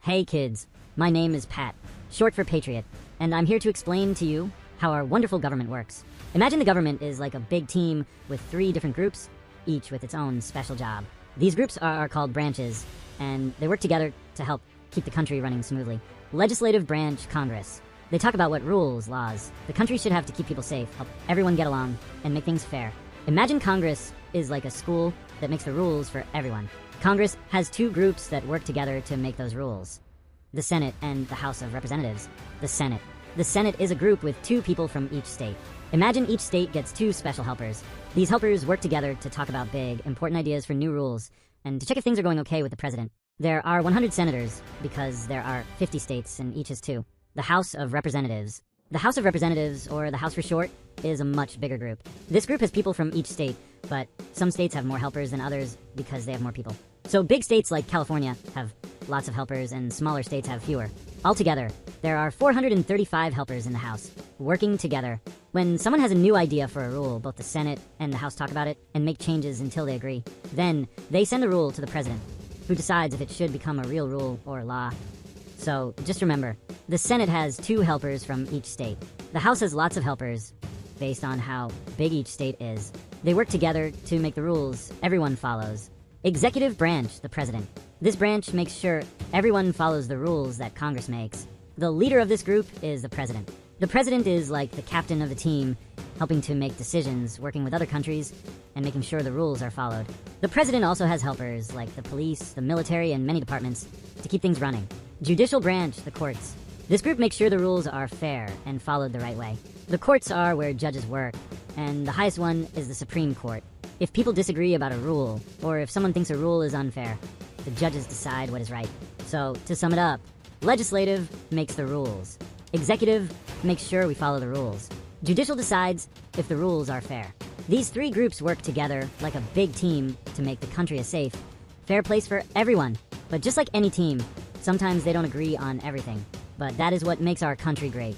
Hey kids, my name is Pat, short for Patriot, and I'm here to explain to you how our wonderful government works. Imagine the government is like a big team with 3 different groups, each with its own special job. These groups are called branches, and they work together to help keep the country running smoothly. Legislative branch, Congress. They talk about what rules, laws, the country should have to keep people safe, help everyone get along, and make things fair. Imagine Congress is like a school that makes the rules for everyone. Congress has 2 groups that work together to make those rules. The Senate and the House of Representatives. The Senate. The Senate is a group with 2 people from each state. Imagine each state gets 2 special helpers. These helpers work together to talk about big, important ideas for new rules, and to check if things are going okay with the president. There are 100 senators, because there are 50 states and each has 2. The House of Representatives. The House of Representatives, or the House for short, is a much bigger group. This group has people from each state, but some states have more helpers than others because they have more people. So big states like California have lots of helpers and smaller states have fewer. Altogether, there are 435 helpers in the House, working together. When someone has a new idea for a rule, both the Senate and the House talk about it and make changes until they agree. Then, they send the rule to the president, who decides if it should become a real rule or law. So, just remember, the Senate has 2 helpers from each state. The House has lots of helpers, based on how big each state is. They work together to make the rules everyone follows. Executive branch, the president. This branch makes sure everyone follows the rules that Congress makes. The leader of this group is the president. The president is like the captain of the team, helping to make decisions, working with other countries, and making sure the rules are followed. The president also has helpers like the police, the military, and many departments to keep things running. Judicial branch, the courts. This group makes sure the rules are fair and followed the right way. The courts are where judges work, and the highest one is the Supreme Court. If people disagree about a rule, or if someone thinks a rule is unfair, the judges decide what is right. So, to sum it up, legislative makes the rules. Executive makes sure we follow the rules. Judicial decides if the rules are fair. These 3 groups work together like a big team to make the country a safe, fair place for everyone. But just like any team, sometimes they don't agree on everything. But that is what makes our country great.